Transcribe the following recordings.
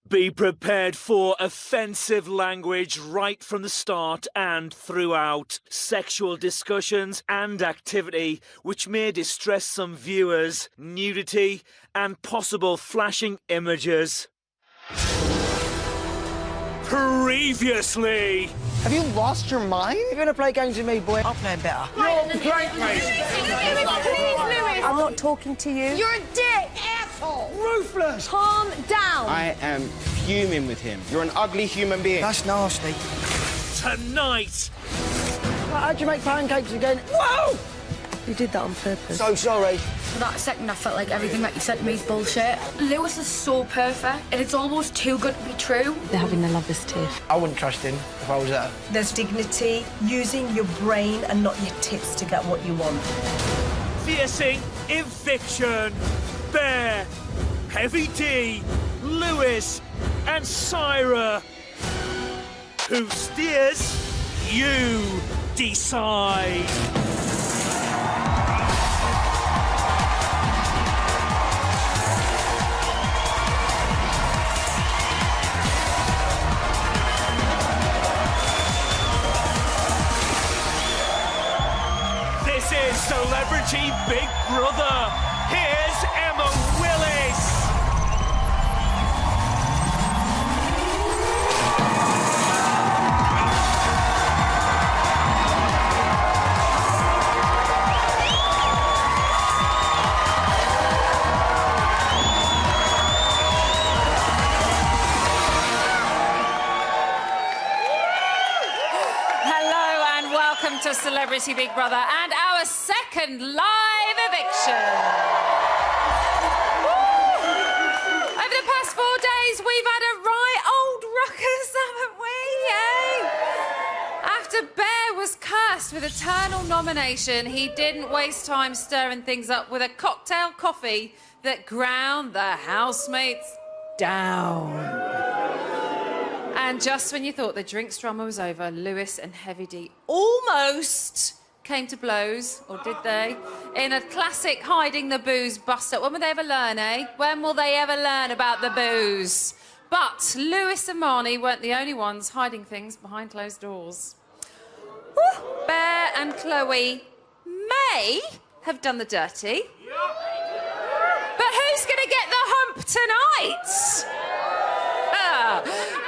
Be prepared for offensive language right from the start and throughout. Sexual discussions and activity which may distress some viewers, nudity and possible flashing images. Previously. Have you lost your mind? If you want to play games with me, boy, I'll play better. You're great, mate. I'm not talking to you. You're a dick, asshole. Ruthless. Calm down. I am fuming with him. You're an ugly human being. That's nasty. Tonight. How'd you make pancakes again? Whoa! You did that on purpose. So sorry. For that second, I felt like everything that you said to me is bullshit. Lewis is so perfect, and it's almost too good to be true. They're having a lovers' tiff. I wouldn't trust him if I was there. There's dignity, using your brain and not your tits to get what you want. Fiercing Eviction. Bear, Heavy D, Lewis and Syra. Who steers? You decide. This is Celebrity Big Brother. Here's Emma Willis. Hello and welcome to Celebrity Big Brother and our second live eviction. Woo! Over the past 4 days, we've had a right old ruckus, haven't we? Yay! After Bear was cursed with eternal nomination, he didn't waste time stirring things up with a cocktail coffee that ground the housemates down. And just when you thought the drinks drama was over, Lewis and Heavy D almost came to blows, or did they? In a classic hiding the booze bust-up. When will they ever learn, eh? When will they ever learn about the booze? But Lewis and Marnie weren't the only ones hiding things behind closed doors. Woo! Bear and Chloe may have done the dirty. But who's going to get the hump tonight?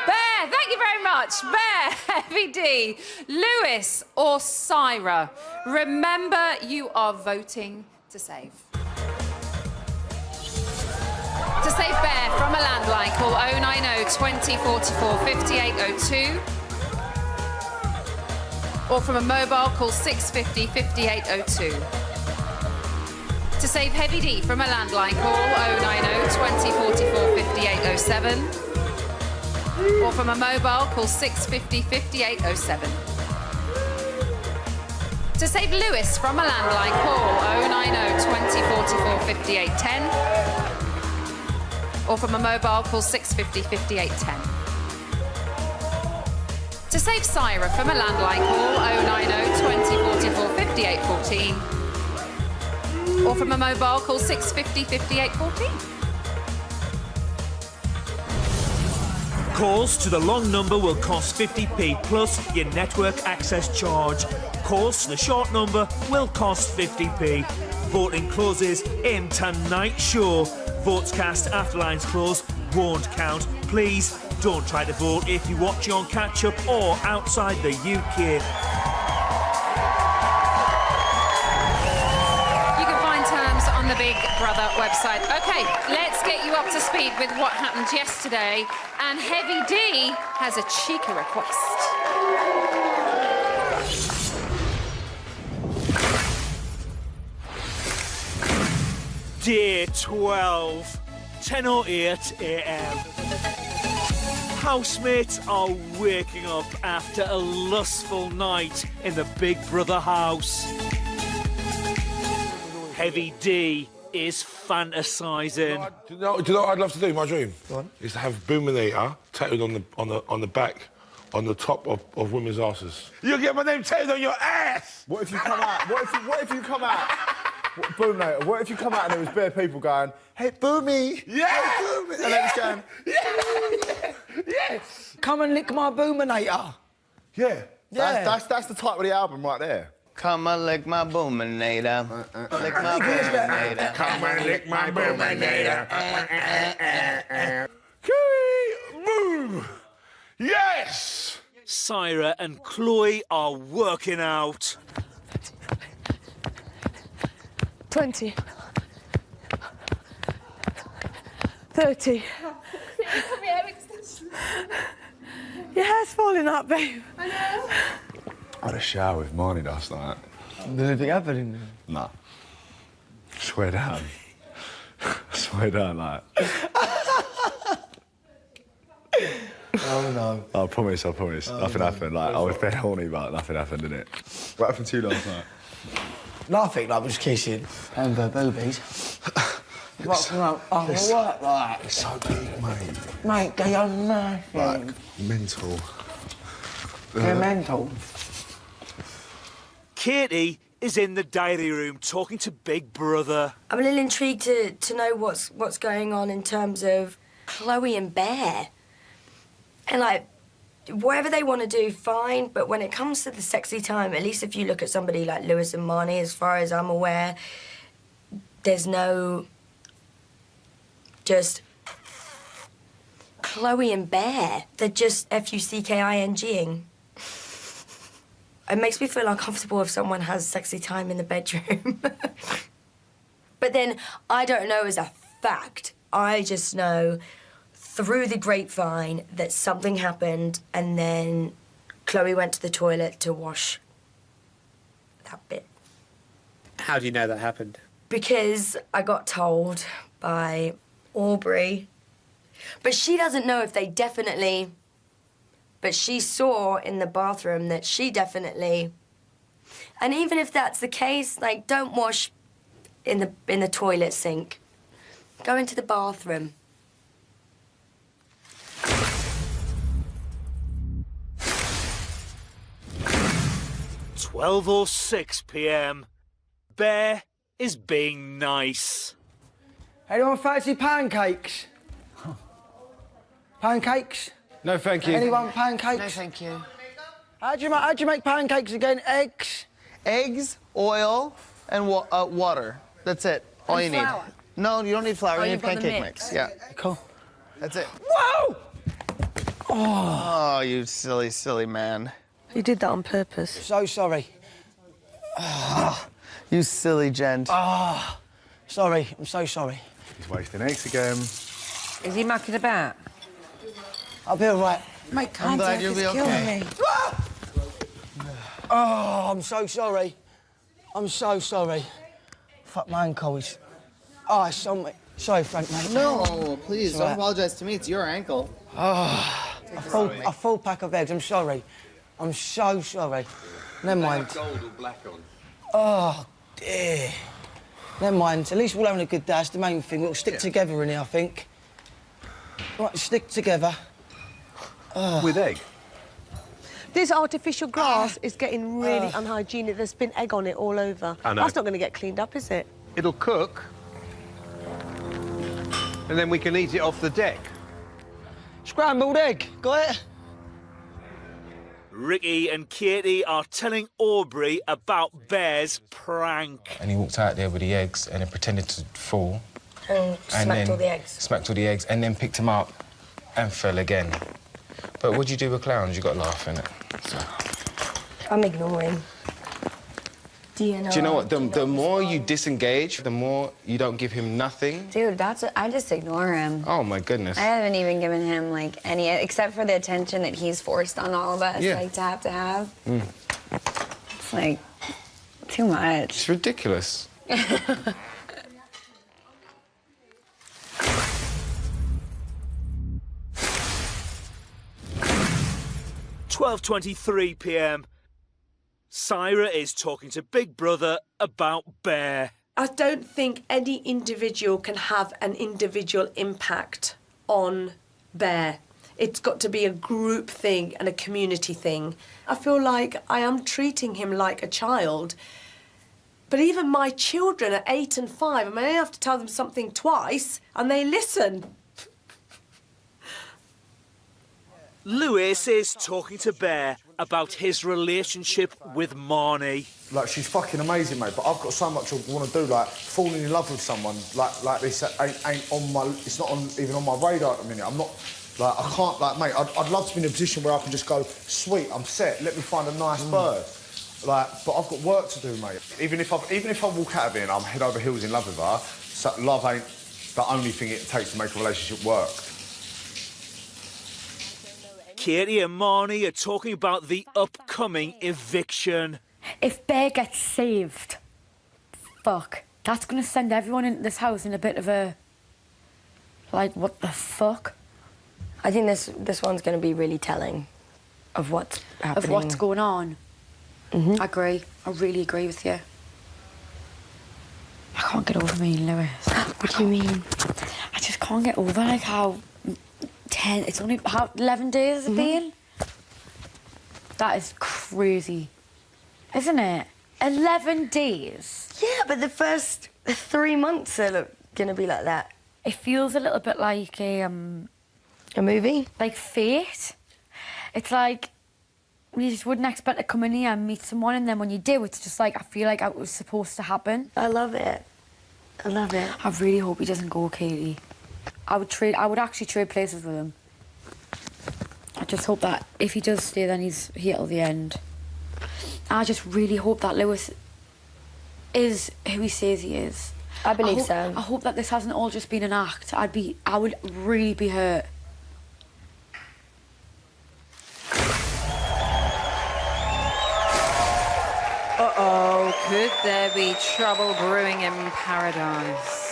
Bear, thank you very much. Bear, Heavy D, Lewis or Syra. Remember, you are voting to save. To save Bear from a landline, call 090 2044 5802. Or from a mobile, call 650 5802. To save Heavy D from a landline, call 090 2044 5807. Or from a mobile, call 650 5807. To save Lewis from a landline, call 090 2044 5810. Or from a mobile, call 650 5810. To save Syra from a landline, call 090 2044 5814. Or from a mobile, call 650 5814. Calls to the long number will cost 50p plus your network access charge. Calls to the short number will cost 50p. Voting closes in tonight's show. Votes cast after lines close won't count. Please don't try to vote if you're watching on catch-up or outside the UK. On the Big Brother website. OK, let's get you up to speed with what happened yesterday. And Heavy D has a cheeky request. Day 12, 10:08 a.m. Housemates are waking up after a lustful night in the Big Brother house. Heavy D is fantasising. Do you know what I'd love to do? My dream is to have Boominator tattooed on the back, on the top of women's asses. You'll get my name tattooed on your ass. What if you come out? What if you come out? Boominator. What if you come out and there was bare people going, "Hey, Boomy." Yeah. Hey, Boomy. And then it's going, yeah. Yes! Come and lick my boominator. Yeah. Yeah. That's the title of the album right there. Come and lick my boominator. Lick my boominator. Come and lick my boominator. Boom! Yes! Syra and Chloe are working out. 20. 30. Your hair's falling out, babe. I had a shower with Marnie last night. Did anything happen in there? Nah. Swear down. Swear down, like. Oh, no. I promise. Nothing happened. Like, I was very horny, but nothing happened, didn't it? What happened to you last night? Nothing, like, just kissing. And boobies. What's wrong? Oh, what, like? It's so big, mate. Mate, they are nothing. Like, mental. They're mental. Katie is in the diary room talking to Big Brother. I'm a little intrigued to know what's going on in terms of Chloe and Bear. And, like, whatever they want to do, fine, but when it comes to the sexy time, at least if you look at somebody like Lewis and Marnie, as far as I'm aware, there's no... just... Chloe and Bear. They're just Fucking. It makes me feel uncomfortable if someone has sexy time in the bedroom. But then, I don't know as a fact. I just know through the grapevine that something happened and then Chloe went to the toilet to wash that bit. How do you know that happened? Because I got told by Aubrey. But she doesn't know if they definitely... But she saw in the bathroom that she definitely... And even if that's the case, like, don't wash in the toilet sink. Go into the bathroom. 12:06 p.m. Bear is being nice. Anyone fancy pancakes? Pancakes? No, thank you. Anyone pancakes? No, thank you. How'd you make pancakes again? Eggs? Eggs, oil, and water. That's it. All you flour? need. No, you don't need flour. You you've need got the pancake mix. mix. Yeah. Cool. That's it. Whoa! Oh, you silly, silly man. You did that on purpose. So sorry. You silly gent. Sorry. I'm so sorry. He's wasting eggs again. Is he mucking about? I'll be all right. Mate, I'm glad you'll be okay. Oh, I'm so sorry. I'm so sorry. Fuck my ankles. Oh, it's on me. Sorry, Frank, mate. No, please, It's don't all right. apologise to me. It's your ankle. A full pack of eggs. I'm sorry. I'm so sorry. Never mind. Gold or black on? Oh, dear. Never mind. At least we're all having a good day. That's the main thing. We'll stick together in here, I think. Right, stick together. With egg? This artificial grass is getting really unhygienic. There's been egg on it all over. I know. That's not going to get cleaned up, is it? It'll cook, and then we can eat it off the deck. Scrambled egg. Got it? Ricky and Katie are telling Aubrey about Bear's prank. And he walked out there with the eggs and then pretended to fall. And smacked all the eggs. Smacked all the eggs and then picked him up and fell again. But what do you do with clowns? You got to laugh, innit? So. I'm ignoring. Do you know what? The more you disengage, the more you don't give him nothing. Dude, I just ignore him. Oh, my goodness. I haven't even given him, like, any... Except for the attention that he's forced on all of us, Yeah. like, to have. It's, like, too much. It's ridiculous. 12:23 p.m. Syra is talking to Big Brother about Bear. I don't think any individual can have an individual impact on Bear. It's got to be a group thing and a community thing. I feel like I am treating him like a child. But even my children are 8 and 5, I mean, I have to tell them something twice and they listen. Lewis is talking to Bear about his relationship with Marnie. Like, she's fucking amazing, mate, but I've got so much I want to do, like, falling in love with someone like this ain't on my... It's not even on my radar at the minute. I'm not... Like, I can't... Like, mate, I'd love to be in a position where I can just go, sweet, I'm set, let me find a nice bird. Like, but I've got work to do, mate. Even if I walk out of here and I'm head over heels in love with her, so love ain't the only thing it takes to make a relationship work. Katie and Marnie are talking about the upcoming eviction. If Bear gets saved, fuck, that's going to send everyone into this house in a bit of a... Like, what the fuck? I think this one's going to be really telling of what's happening. Of what's going on. I agree. I really agree with you. I can't get over me and Lewis. What do you mean? I just can't get over, like, how... It's only... How 11 days has it been? That is crazy. Isn't it? 11 days. Yeah, but the first 3 months are going to be like that. It feels a little bit like a movie? Like Fate. It's like... You just wouldn't expect to come in here and meet someone, and then when you do, it's just like, I feel like it was supposed to happen. I love it. I love it. I really hope he doesn't go, Katie. I would actually trade places with him. I just hope that if he does stay, then he's here till the end. I just really hope that Lewis is who he says he is. I believe so. I hope that this hasn't all just been an act. I would really be hurt. Uh-oh, could there be trouble brewing in paradise?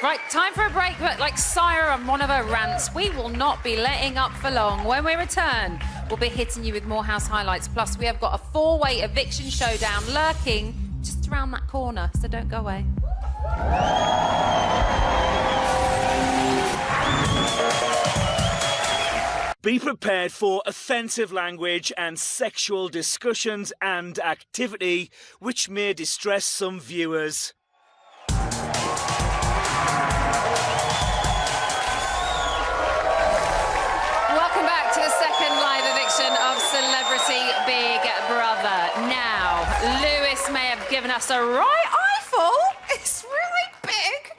Right, time for a break, but like Syra on one of her rants, we will not be letting up for long. When we return, we'll be hitting you with more house highlights. Plus, we have got a 4-way eviction showdown lurking just around that corner, so don't go away. Be prepared for offensive language and sexual discussions and activity which may distress some viewers. Welcome back to the second live eviction of Celebrity Big Brother. Now, Lewis may have given us a right eyeful. It's really big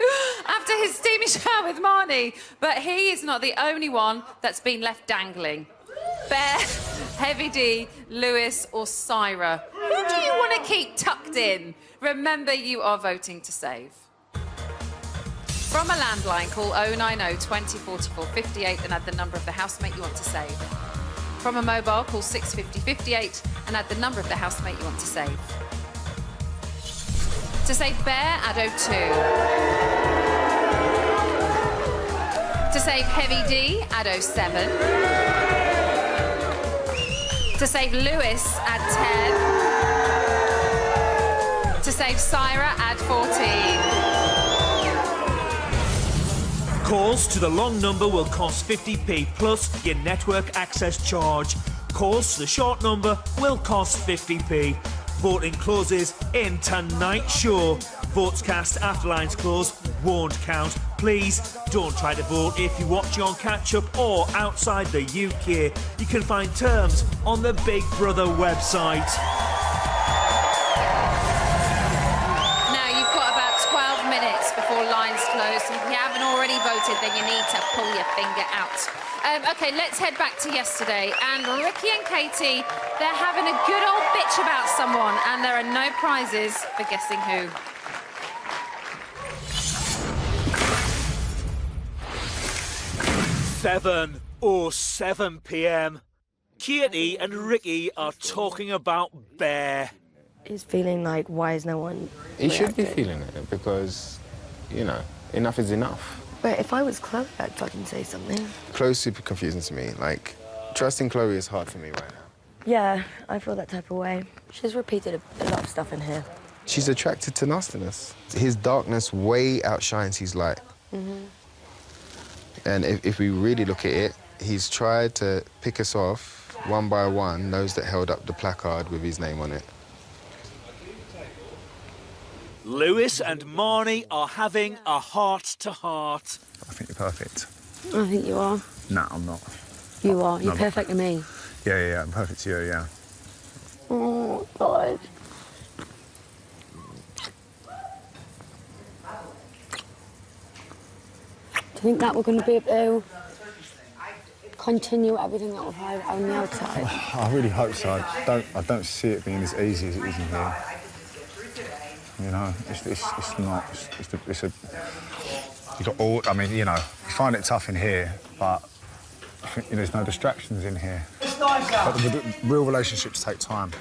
after his steamy shower with Marnie, but he is not the only one that's been left dangling. Bear, Heavy D, Lewis or Syra, who do you want to keep tucked in? Remember, you are voting to save. From a landline, call 090 20 44 58 and add the number of the housemate you want to save. From a mobile, call 650 58 and add the number of the housemate you want to save. To save Bear, add 02. To save Heavy D, add 07. To save Lewis, add 10. To save Syra, add 14. Calls to the long number will cost 50p plus your network access charge. Calls to the short number will cost 50p. Voting closes in tonight's show. Votes cast after lines close won't count. Please don't try to vote if you're watching on catch-up or outside the UK. You can find terms on the Big Brother website. Now, you've got about 12 minutes before lines close. If you haven't already voted, then you need to pull your finger out. OK, let's head back to yesterday. And Ricky and Katie, they're having a good old bitch about someone, and there are no prizes for guessing who. Seven or 7 p.m. Katie and Ricky are talking about Bear. He's feeling like, why is no one He should be reacting? feeling it because, you know, enough is enough. But if I was Chloe, I'd fucking say something. Chloe's super confusing to me. Like, trusting Chloe is hard for me right now. Yeah, I feel that type of way. She's repeated a lot of stuff in here. She's attracted to nastiness. His darkness way outshines his light. And if we really look at it, he's tried to pick us off one by one, those that held up the placard with his name on it. Lewis and Marnie are having a heart-to-heart. I think you're perfect. I think you are. Nah, I'm not. You are. You're No, perfect to me. Yeah, I'm perfect to you, yeah. Oh, God. Do you think that we're going to be able to continue everything that we've had on the outside? I really hope so. I don't see it being as easy as it is in here. You know, it's not. It's a. You got all. I mean, you know, you find it tough in here, but there's no distractions in here. But the real relationships take time.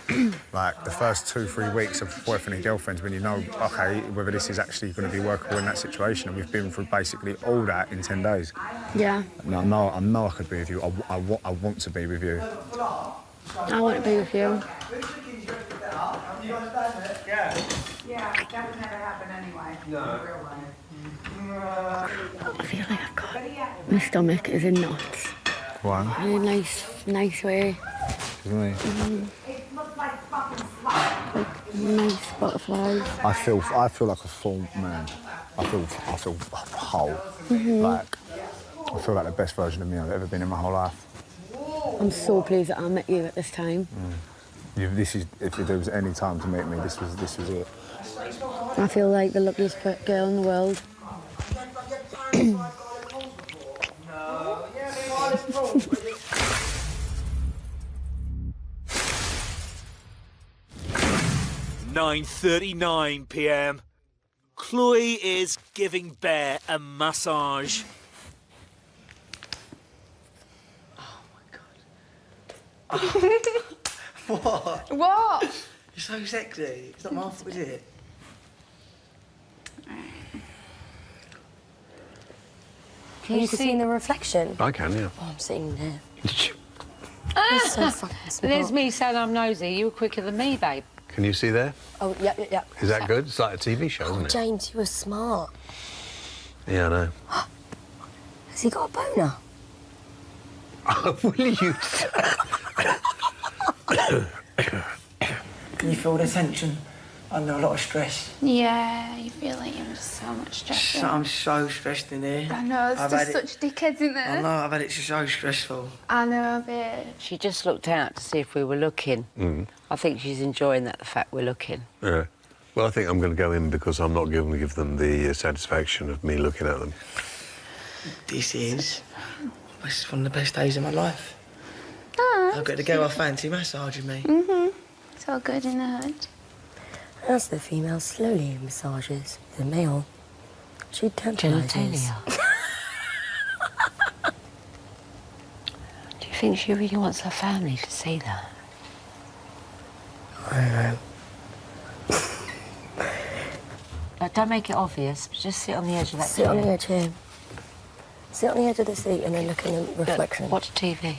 Like the first 2-3 weeks of boyfriend and girlfriends, when you know, okay, whether this is actually going to be workable in that situation, and we've been through basically all that in 10 days. Yeah. No, I know I could be with you. I want to be with you. I want to be with you. Yeah, that would never happen anyway. No. I feel like I've got... My stomach is in knots. Why? In a nice way. Really? It looks like fucking slime. Nice butterflies. I feel like a full man. I feel whole. Like I feel like the best version of me I've ever been in my whole life. I'm so pleased that I met you at this time. This is, if there was any time to meet me, this was it. I feel like the luckiest girl in the world. 9:39 p.m. Chloe is giving Bear a massage. What? What? You're so sexy. It's not my fault, is it? Can you see the reflection? I can, yeah. Oh, I'm sitting there. Ah, so fucking smart. There's me saying I'm nosy. You were quicker than me, babe. Can you see there? Oh, yeah. Is that good? It's like a TV show, isn't it? James, you were smart. Yeah, I know. Has he got a boner? Will you? Can you feel the tension under a lot of stress? Yeah, you feel like you're under so much stress. I'm so stressed in here. I know, there's just such dickheads in there. I know, I've had it so stressful. I know, babe. She just looked out to see if we were looking. I think she's enjoying the fact we're looking. Yeah. Well, I think I'm going to go in because I'm not going to give them the satisfaction of me looking at them. This is one of the best days of my life. Oh, I've got the girl I fancy massaging me. It's all good in the hood. As the female slowly massages the male, she tantalises. Do you think she really wants her family to see that? I don't know. Don't make it obvious, but just sit on the edge of that Sit chair. on the edge here. Sit on the edge of the seat and then look in the reflection. Watch TV.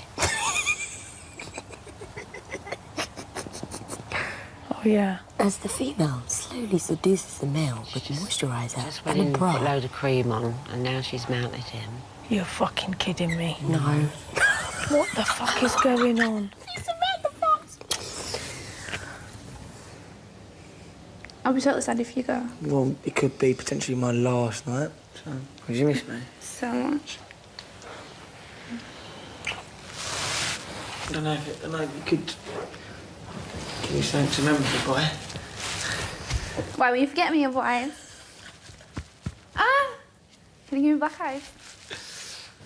Oh, yeah. As the female slowly seduces the male with moisturiser Just went and a in, bra. put a load of cream on, and now she's mounted him. You're fucking kidding me. No. What the fuck is going on? I'll be totally sad if you go. Well, it could be potentially my last night. So, would you miss me? So much. I don't know if you could give me something to remember the boy. Why will you forget me, boys? Ah! Can you give me black eyes?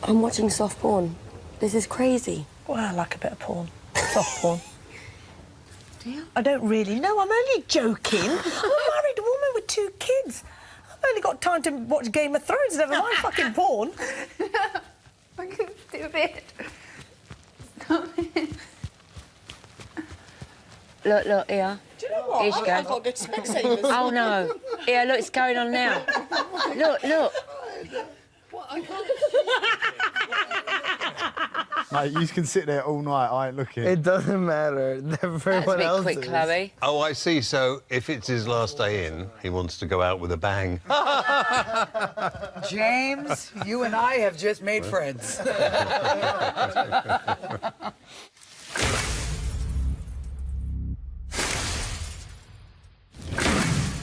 I'm watching soft porn. This is crazy. Well, I like a bit of porn. Soft porn. Do you? I don't really know. I'm only joking. I'm a married woman with 2 kids. I've only got time to watch Game of Thrones, never mind fucking porn. Fucking stupid. Look, here. Do you know what? Here she I've goes. got good Specsavers. Oh, no. Here, look, it's going on now. Look. Mate, you can sit there all night. I ain't looking. It doesn't matter. Everyone else quick, is. Chloe. Oh, I see. So if it's his last day in, he wants to go out with a bang. James, you and I have just made friends.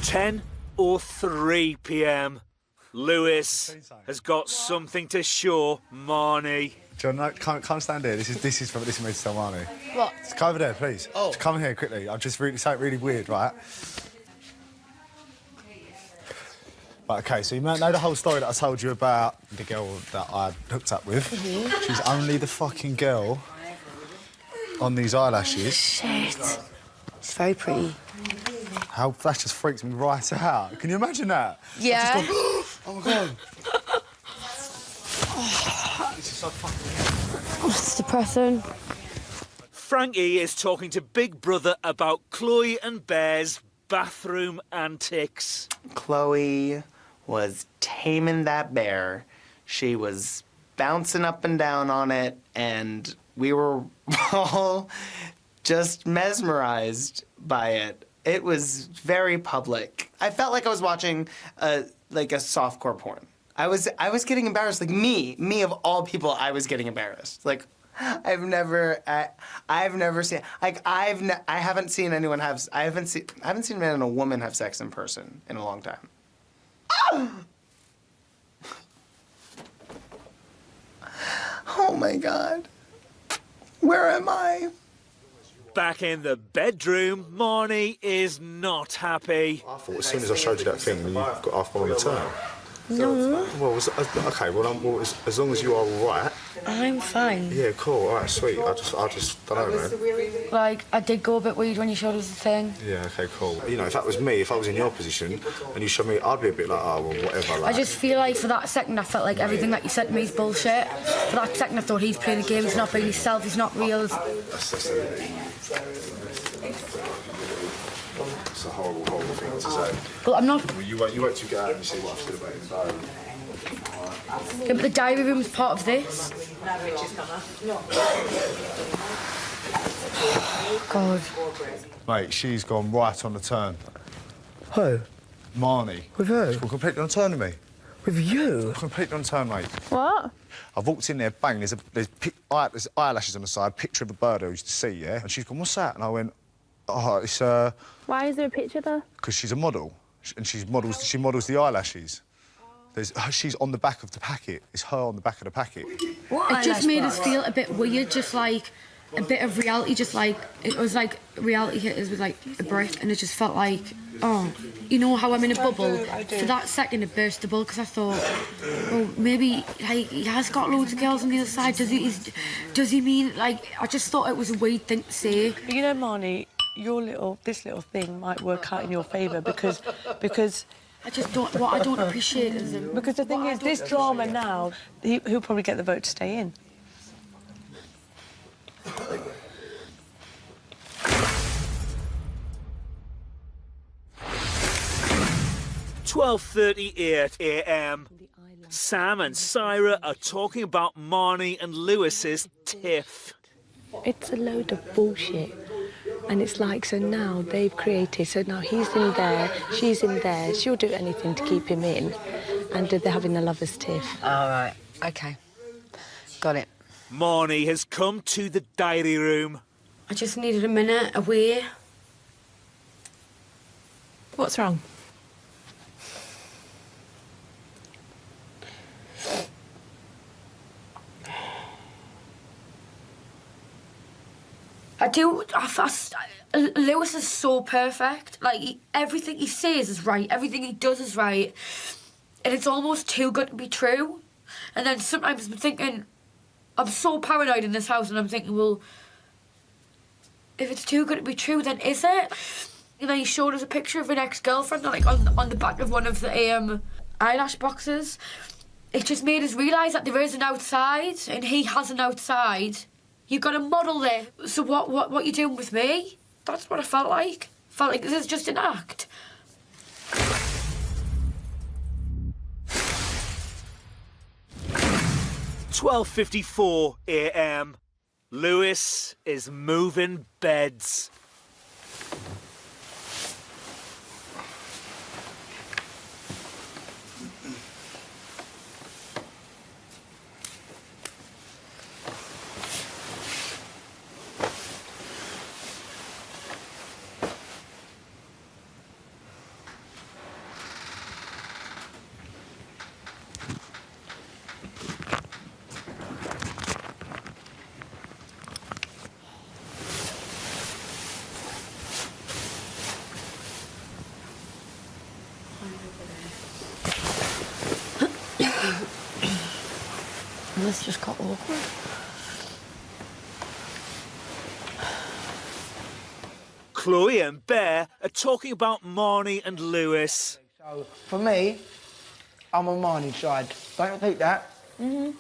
10:03 p.m. Lewis has got something to show Marnie. John, no, come stand here. This is me to tell Marnie. What? Just come over there, please. Oh. Just come here quickly. I'm just really something really weird, right? Right, okay, so you know the whole story that I told you about the girl that I hooked up with? Mm-hmm. She's only the fucking girl on these eyelashes. Shit. It's very pretty. How that just freaks me right out. Can you imagine that? Yeah. I've just gone, oh my God. This is so fucking... Oh, it's depressing. Frankie is talking to Big Brother about Chloe and Bear's bathroom antics. Chloe was taming that bear. She was bouncing up and down on it, and we were all just mesmerized by it. It was very public. I felt like I was watching like a softcore porn. I was getting embarrassed. Like me of all people, I was getting embarrassed. Like I've never seen like I haven't seen anyone have I haven't seen a man and a woman have sex in person in a long time. Oh my God. Where am I? Back in the bedroom, Marnie is not happy. I thought as soon as I showed you that thing, you got half on the turn. No. Well, okay. Well, as long as you are all right. I'm fine. Yeah, cool. All right, sweet. I just don't know, man. Like, I did go a bit weird when you showed us the thing. Yeah, okay, cool. You know, if that was me, if I was in your position and you showed me, I'd be a bit like, oh, well, whatever. Like. I just feel like for that second I felt like everything that you said to me is bullshit. For that second I thought he's playing the game, he's not being himself, he's not real. It's a horrible, horrible thing to say. Well, I'm not... Well, you wait till you get out and you see what I've said about in the diary. Yeah, but the diary room's part of this. God. Mate, she's gone right on the turn. Who? Marnie. With who? She's gone completely on the turn with me. With you? Completely on the turn, mate. What? I walked in there, bang, there's eyelashes on the side, picture of a bird I used to see, yeah? And she's gone, what's that? And I went, oh, it's, Why is there a picture there? because she's a model, and she models the eyelashes. She's on the back of the packet. It's her on the back of the packet. It just made us feel a bit weird, just like a bit of reality, just like it was like reality hit us with like a brick, and it just felt like, oh, you know how I'm in a bubble. For that second, it burst the bubble because I thought, oh, maybe like he has got loads of girls on the other side. Does he mean like? I just thought it was a weird thing to say. You know, Marnie, this little thing might work out in your favour because. I just don't. What I don't appreciate is because the thing is, this drama now, he'll probably get the vote to stay in. (12:38 a.m). Sam and Syra are talking about Marnie and Lewis's tiff. It's a load of bullshit. And it's like, so now they've created, so now he's in there, she's in there, she'll do anything to keep him in, and they're having a lover's tiff. All right, OK. Got it. Marnie has come to the diary room. I just needed a minute away. What's wrong? Lewis is so perfect. Like, everything he says is right, everything he does is right. And it's almost too good to be true. And then sometimes I'm thinking, I'm so paranoid in this house, and I'm thinking, well, if it's too good to be true, then is it? And then he showed us a picture of an ex-girlfriend, like, on the back of one of the eyelash boxes. It just made us realise that there is an outside, and he has an outside. You've got a model there. So what you doing with me? That's what I felt like. Felt like this is just an act. (12:54 a.m). Lewis is moving beds. this just got awkward. Chloe and Bear are talking about Marnie and Lewis. So, for me, I'm on Marnie's side. Don't you think that? Mm-hmm.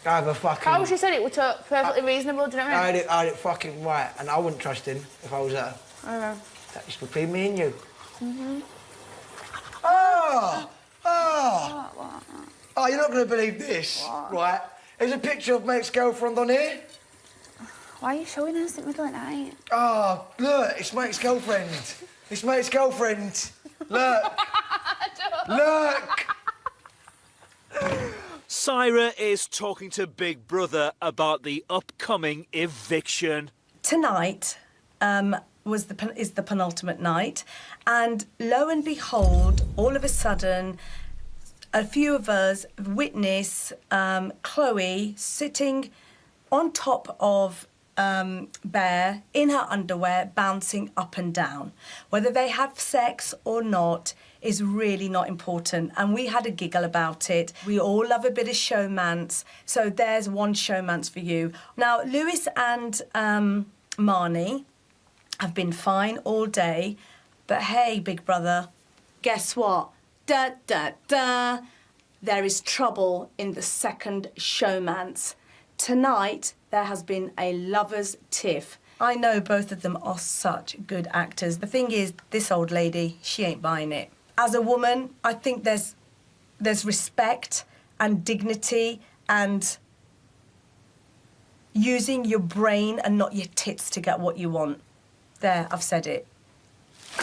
I have a fucking... Carl, she said it was perfectly reasonable, do you know what I mean? I had it fucking right, and I wouldn't trust him if I was her. I know. That's between me and you. Mm-hmm. Oh! Oh, you're not going to believe this, right? There's a picture of my ex-girlfriend on here. Why are you showing us at middle at night? Oh, look, it's my ex-girlfriend. It's my ex-girlfriend. Look. Look. Syra is talking to Big Brother about the upcoming eviction. Tonight is the penultimate night, and lo and behold, all of a sudden, a few of us witness Chloe sitting on top of Bear in her underwear, bouncing up and down. Whether they have sex or not is really not important, and we had a giggle about it. We all love a bit of showmance, so there's one showmance for you. Now, Lewis and Marnie have been fine all day, but hey, Big Brother, guess what? Da, da, da. There is trouble in the second showmance. Tonight, there has been a lover's tiff. I know both of them are such good actors. The thing is, this old lady, she ain't buying it. As a woman, I think there's respect and dignity and using your brain and not your tits to get what you want. There, I've said it. A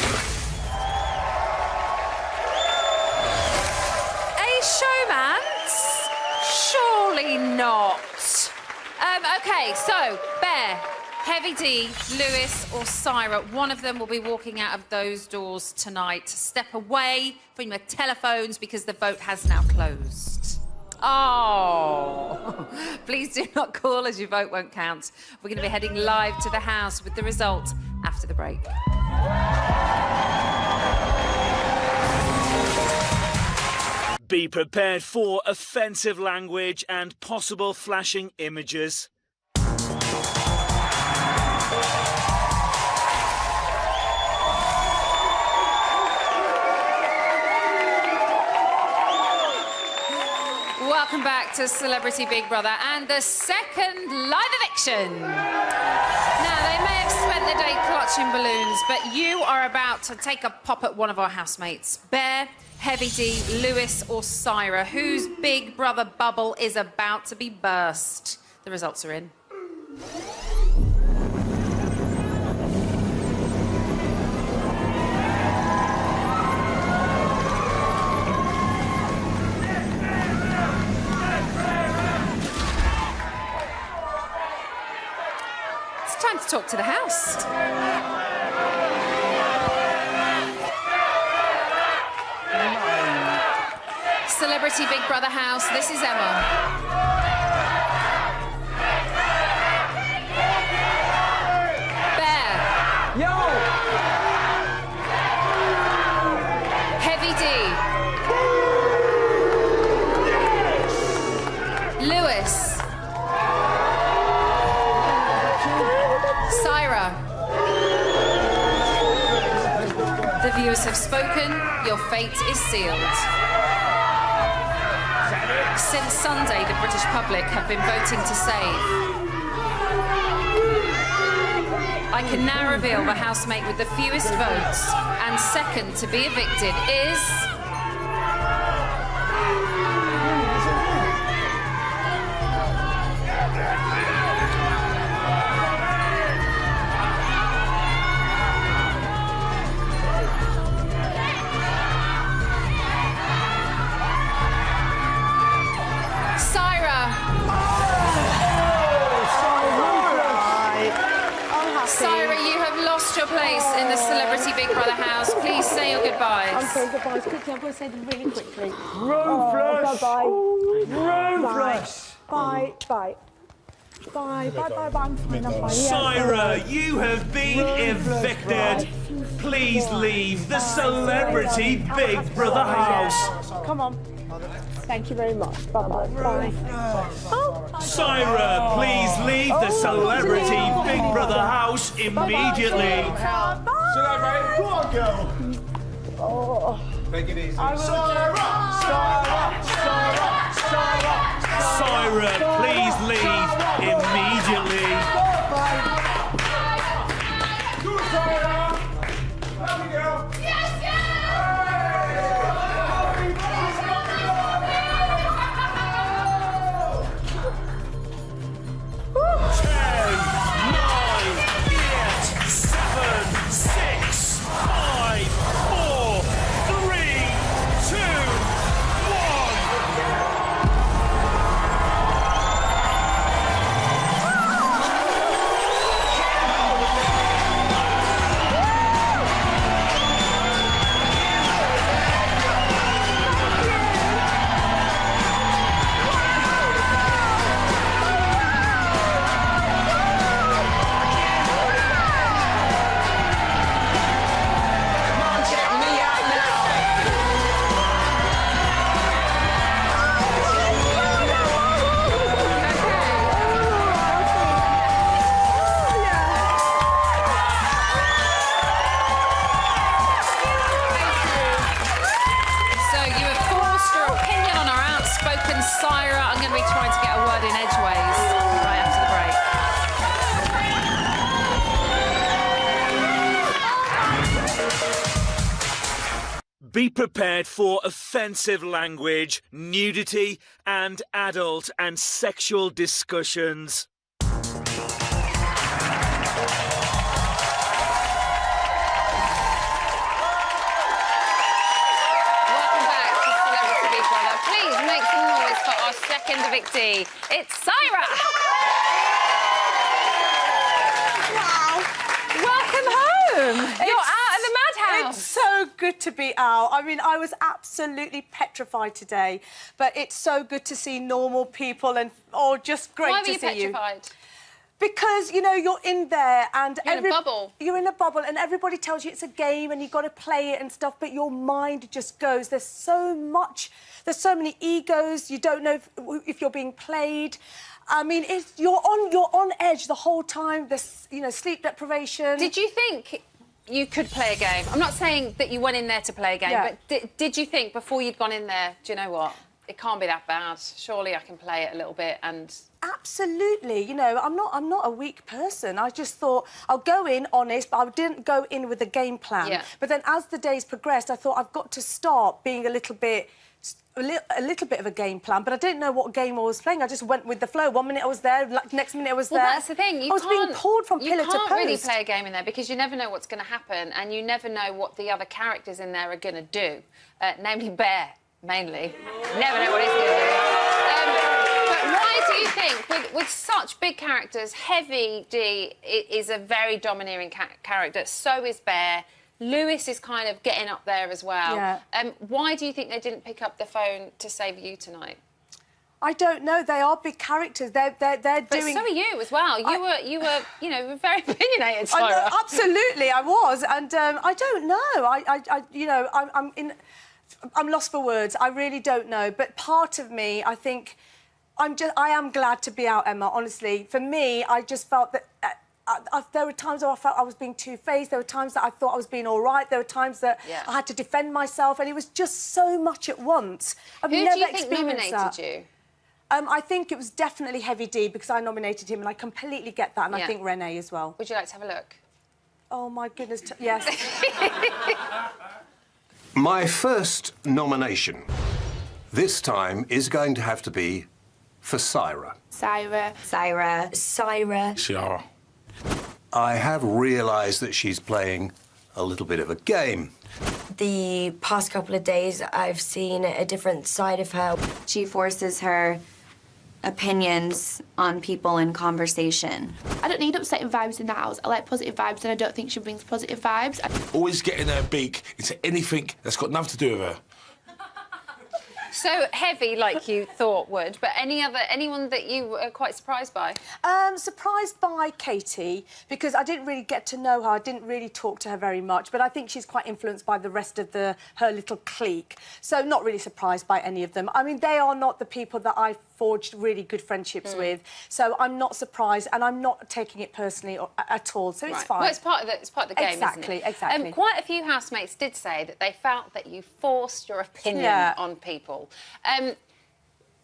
showmance? Surely not. Okay, so, Bear, Heavy D, Lewis or Syra, one of them will be walking out of those doors tonight. Step away from your telephones because the vote has now closed. Oh, please do not call as your vote won't count. We're going to be heading live to the house with the result after the break. Be prepared for offensive language and possible flashing images. Welcome back to Celebrity Big Brother and the second live eviction. Now, they may have spent the day clutching balloons, but you are about to take a pop at one of our housemates. Bear, Heavy D, Lewis or Syra, whose Big Brother bubble is about to be burst. The results are in. It's time to talk to the house. Celebrity Big Brother house, this is Emma. Bear. Yo! Heavy D. Lewis. Syra. The viewers have spoken. Your fate is sealed. Since Sunday, the British public have been voting to save. I can now reveal the housemate with the fewest votes and second to be evicted is... Syra, you have lost your place in the Celebrity Big Brother house. Please say your goodbyes. I'm saying goodbyes quickly. I'm going to say them really quickly. Ruthless. Bye-bye. Ruthless. Bye. Bye. Bye. Bye. I'm fine. I'm fine. Syra, you have been evicted. Please leave the Celebrity Big Brother house. Come on. Thank you very much. Bye-bye. Bye. Syra, please leave the celebrity Big Brother house immediately. See you later, mate. Go on, girl. Oh. Take it easy. Syra, please leave immediately. Syra, I'm going to be trying to get a word in edgeways right after the break. Be prepared for offensive language, nudity, and adult and sexual discussions. Second evictee, it's Syra. Wow. Welcome home. You're out of the madhouse. It's so good to be out. I mean, I was absolutely petrified today, but it's so good to see normal people and, just great to see you. Why were you petrified? Because, you know, you're in there and... You're in a bubble. You're in a bubble and everybody tells you it's a game and you've got to play it and stuff, but your mind just goes. There's so many egos. You don't know if you're being played. I mean, you're on edge the whole time. There's, you know, sleep deprivation. Did you think you could play a game? I'm not saying that you went in there to play a game, but did you think before you'd gone in there, do you know what? It can't be that bad. Surely I can play it a little bit and... Absolutely. You know, I'm not a weak person. I just thought I'll go in honest, but I didn't go in with a game plan. Yeah. But then as the days progressed, I thought I've got to start being a little bit of a game plan, but I didn't know what game I was playing. I just went with the flow. 1 minute I was there, next minute I was there. Well, that's the thing. I was being pulled from pillar to post. You can't really play a game in there because you never know what's going to happen and you never know what the other characters in there are going to do, namely Bear, mainly. Never know what he's going to do. But why do you think, with such big characters, Heavy D is a very domineering character, so is Bear, Lewis is kind of getting up there as well. Yeah. Why do you think they didn't pick up the phone to save you tonight? I don't know. They are big characters. They're but doing. So are you as well. You were, you know, very opinionated. I know, absolutely, I was, and I don't know. You know, I'm lost for words. I really don't know. But part of me, I think, I am glad to be out, Emma. Honestly, for me, I just felt that. There were times where I felt I was being two-faced. There were times that I thought I was being all right. There were times that I had to defend myself, and it was just so much at once. I've Who never do you think experienced nominated that. you? I think it was definitely Heavy D because I nominated him, and I completely get that, and I think Renee as well. Would you like to have a look? Oh my goodness, yes. My first nomination this time is going to have to be for Syra. Syra. I have realised that she's playing a little bit of a game. The past couple of days, I've seen a different side of her. She forces her opinions on people in conversation. I don't need upsetting vibes in the house. I like positive vibes, and I don't think she brings positive vibes. Always getting her beak into anything that's got nothing to do with her. so heavy like you thought would, but anyone that you were quite surprised by? Surprised by Katie, because I didn't really get to know her. I didn't really talk to her very much, but I think she's quite influenced by the rest of her little clique. So not really surprised by any of them. I mean, they are not the people that I forged really good friendships with, so I'm not surprised, and I'm not taking it personally at all, so it's fine. Well, it's part of the game, exactly, isn't it? Exactly. Quite a few housemates did say that they felt that you forced your opinion on people.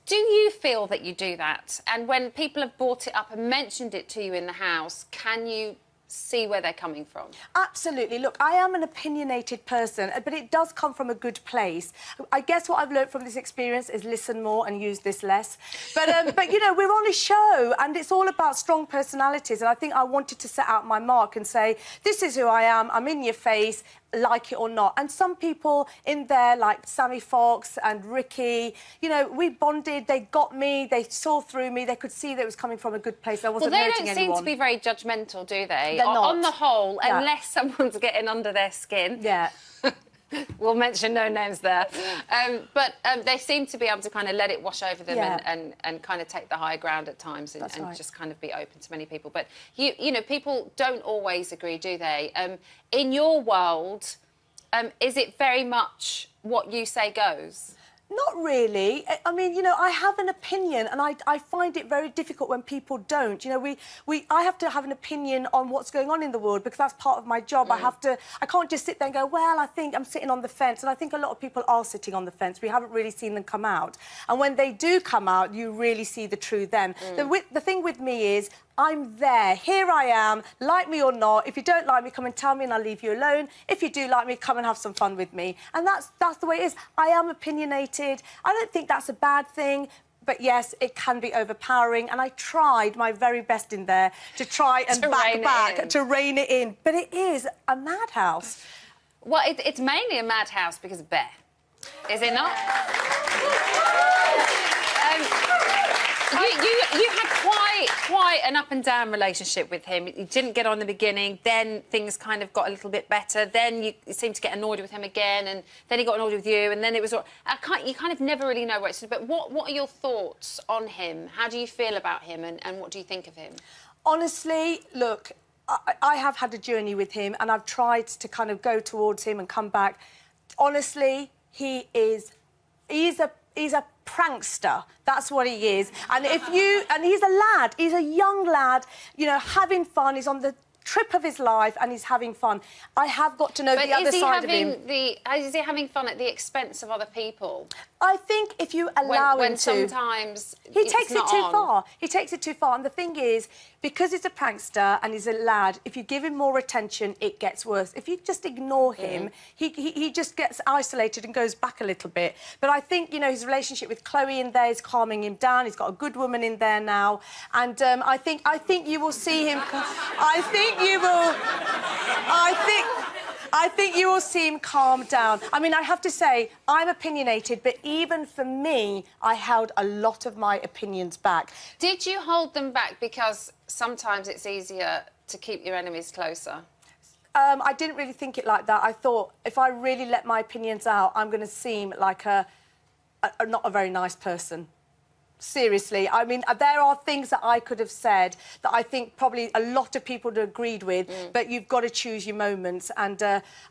Do you feel that you do that? And when people have brought it up and mentioned it to you in the house, can you see where they're coming from? Absolutely. Look, I am an opinionated person, but it does come from a good place. I guess what I've learned from this experience is listen more and use this less. But you know, we're on a show and it's all about strong personalities, and I think I wanted to set out my mark and say, this is who I am, I'm in your face, like it or not. And some people in there, like Sammy Fox and Ricky, you know, we bonded, they got me, they saw through me, they could see that it was coming from a good place. I wasn't hurting anyone. Well, they don't seem to be very judgmental, do they? They're not. On the whole, unless someone's getting under their skin. Yeah. We'll mention no names there. But they seem to be able to kind of let it wash over them and kind of take the high ground at times and just kind of be open to many people. But, you know, people don't always agree, do they? In your world, is it very much what you say goes? Not really. I mean, you know, I have an opinion, and I find it very difficult when people don't. You know, I have to have an opinion on what's going on in the world because that's part of my job. I can't just sit there and go, well, I think I'm sitting on the fence. And I think a lot of people are sitting on the fence. We haven't really seen them come out. And when they do come out, you really see the true them. The thing with me is, I'm there. Here I am, like me or not. If you don't like me, come and tell me and I'll leave you alone. If you do like me, come and have some fun with me. And that's the way it is. I am opinionated. I don't think that's a bad thing. But yes, it can be overpowering, and I tried my very best in there to try and to rein it in. But it is a madhouse. Well, it's mainly a madhouse because of Bear, is it not? You had quite an up and down relationship with him. You didn't get on in the beginning, then things kind of got a little bit better. Then you seemed to get annoyed with him again, and then he got annoyed with you, and then it was. You kind of never really know where it's. But what are your thoughts on him? How do you feel about him, and what do you think of him? Honestly, look, I have had a journey with him, and I've tried to kind of go towards him and come back. Honestly, he's a prankster. That's what he is. And he's a lad. He's a young lad, you know, having fun. He's on the trip of his life and he's having fun. I have got to know the other side of him. Is he having fun at the expense of other people? I think if you allow him to... sometimes he takes it too far. He takes it too far. And the thing is, because he's a prankster and he's a lad, if you give him more attention, it gets worse. If you just ignore him, he just gets isolated and goes back a little bit. But I think, you know, his relationship with Chloe in there is calming him down. He's got a good woman in there now. And I think you will see him... I think you will see him calm down. I mean, I have to say, I'm opinionated, but even for me, I held a lot of my opinions back. Did you hold them back because sometimes it's easier to keep your enemies closer? I didn't really think it like that. I thought, if I really let my opinions out, I'm going to seem like not a very nice person. Seriously, I mean, there are things that I could have said that I think probably a lot of people would have agreed with, but you've got to choose your moments, and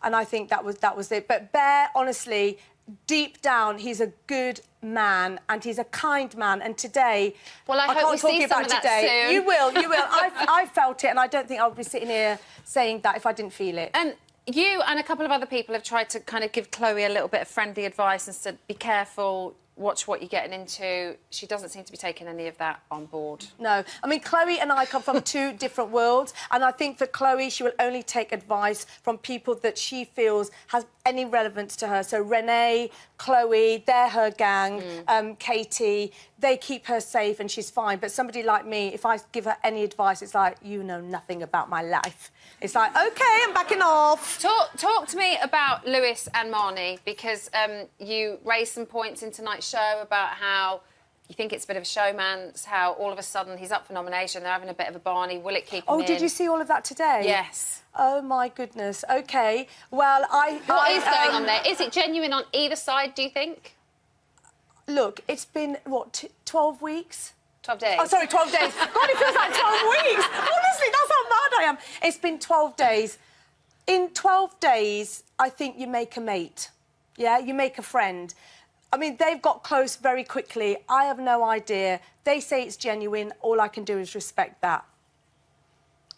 I think that was it. But Bear, honestly, deep down, he's a good man and he's a kind man. And today, well, I can't talk about today. Soon. You will. I felt it, and I don't think I would be sitting here saying that if I didn't feel it. You and a couple of other people have tried to kind of give Chloe a little bit of friendly advice and said, be careful. Watch what you're getting into. She doesn't seem to be taking any of that on board. No. I mean, Chloe and I come from two different worlds, and I think for Chloe, she will only take advice from people that she feels has any relevance to her. So Renee, Chloe, they're her gang, Katie, they keep her safe and she's fine. But somebody like me, if I give her any advice, it's like, you know nothing about my life. It's like, OK, I'm backing off. Talk to me about Lewis and Marnie, because you raised some points in tonight's show about how you think it's a bit of a showman's, how all of a sudden he's up for nomination, they're having a bit of a Barney, will it keep him in? Oh, did you see all of that today? Yes. Oh, my goodness. OK, well, What is going on there? Is it genuine on either side, do you think? look, it's been, what, 12 weeks? 12 days. Oh, sorry, 12 days. God, it feels like 12 weeks. Honestly, that's how mad I am. It's been 12 days. In 12 days, I think you make a mate. Yeah, you make a friend. I mean, they've got close very quickly. I have no idea. They say it's genuine. All I can do is respect that.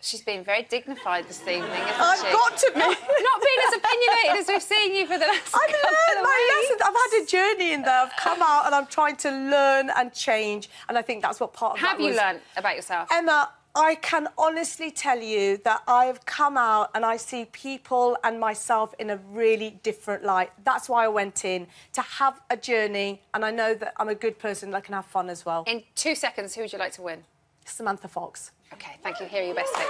She's been very dignified this evening, isn't she? I've got to be. Not being as opinionated as we've seen you for the last couple of weeks. I've had a journey in there. I've come out and I'm trying to learn and change, and I think that's what part of Have that you was. learned about yourself? Emma, I can honestly tell you that I've come out and I see people and myself in a really different light. That's why I went in, to have a journey, and I know that I'm a good person that can have fun as well. In 2 seconds, who would you like to win? Samantha Fox. OK, thank you. Here are your best tips.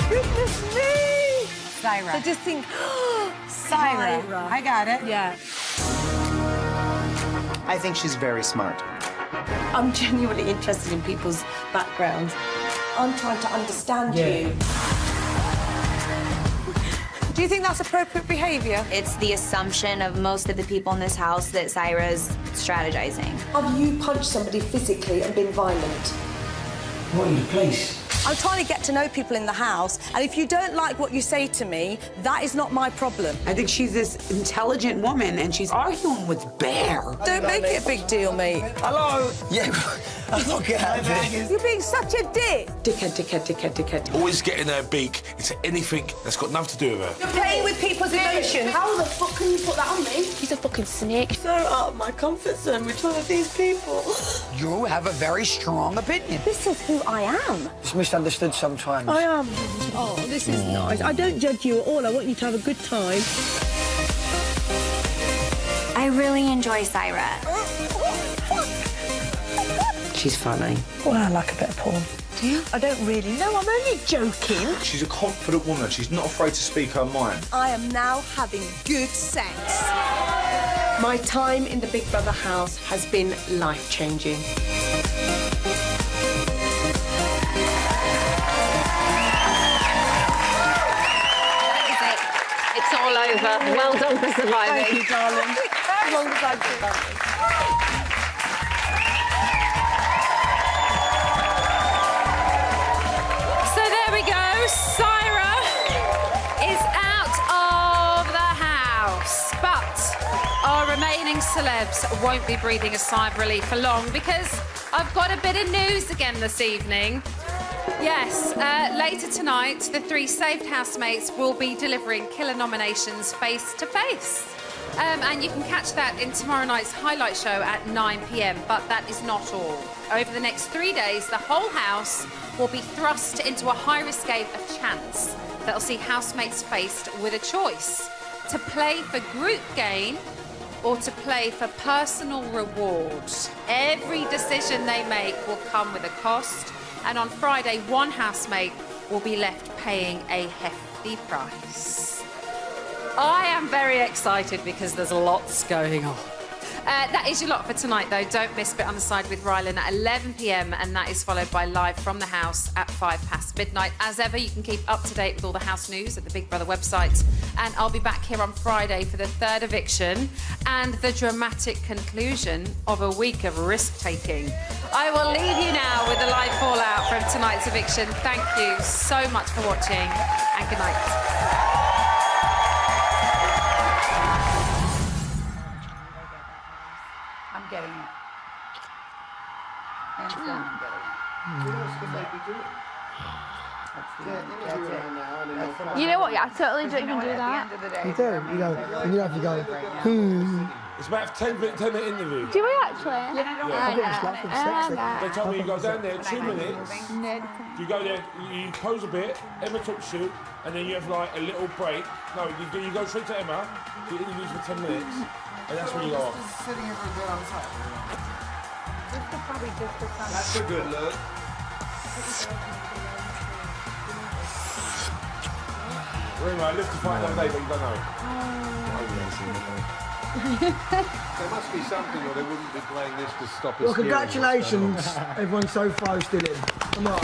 Goodness me! Syra. So just think, Syra. I got it. Yeah. I think she's very smart. I'm genuinely interested in people's backgrounds. I'm trying to understand you. Do you think that's appropriate behaviour? It's the assumption of most of the people in this house that Syra's strategizing. Have you punched somebody physically and been violent? What, in the police? I'm trying to get to know people in the house, and if you don't like what you say to me, that is not my problem. I think she's this intelligent woman, and she's arguing with Bear. Don't make it a big deal, mate. Hello? Yeah, I'm not getting out of it. You're being such a dick. Dickhead. Always getting her beak into anything that's got nothing to do with her. You're playing with people's emotions. How the fuck can you put that on me? He's a fucking snake. So out of my comfort zone with all of these people. You have a very strong opinion. This is who I am. It's misunderstood sometimes. I am. Oh, this is nice. I don't judge you at all. I want you to have a good time. I really enjoy Syra. She's funny. Well, I like a bit of porn. Do you? I don't really know. I'm only joking. She's a confident woman. She's not afraid to speak her mind. I am now having good sex. My time in the Big Brother house has been life-changing. It's all over. Well done for surviving. Thank you, darling. As long as I'm surviving. So there we go. Syra is out of the house. But our remaining celebs won't be breathing a sigh of relief for long, because I've got a bit of news again this evening. Yes, later tonight, the 3 saved housemates will be delivering killer nominations face to face. And you can catch that in tomorrow night's highlight show at 9 p.m. But that is not all. Over the next 3 days, the whole house will be thrust into a high-risk game of chance that'll see housemates faced with a choice: to play for group gain or to play for personal reward. Every decision they make will come with a cost, and on Friday, one housemate will be left paying a hefty price. I am very excited because there's lots going on. That is your lot for tonight, though. Don't miss Bit on the Side with Rylan at 11 p.m, and that is followed by Live from the House at 5 past midnight. As ever, you can keep up to date with all the house news at the Big Brother website, and I'll be back here on Friday for the 3rd eviction and the dramatic conclusion of a week of risk-taking. I will leave you now with the live fallout from tonight's eviction. Thank you so much for watching, and good night. I'm getting it. Hands down, I'm getting it. You know what? Yeah, I totally don't even do that. You do. You go, and you have to go, It's about a 10-minute interview. Do we actually? They told me you go down there 2 minutes. You go there, you pose a bit, Emma talks to you, and then you have like a little break. No, you go straight to Emma, you interview for 10 minutes, and that's when you go off. That's a good look. Remember, I lived to fight another day, but you don't know. There must be something, or they wouldn't be playing this to stop us. Well, congratulations, everyone so far still in. Come on.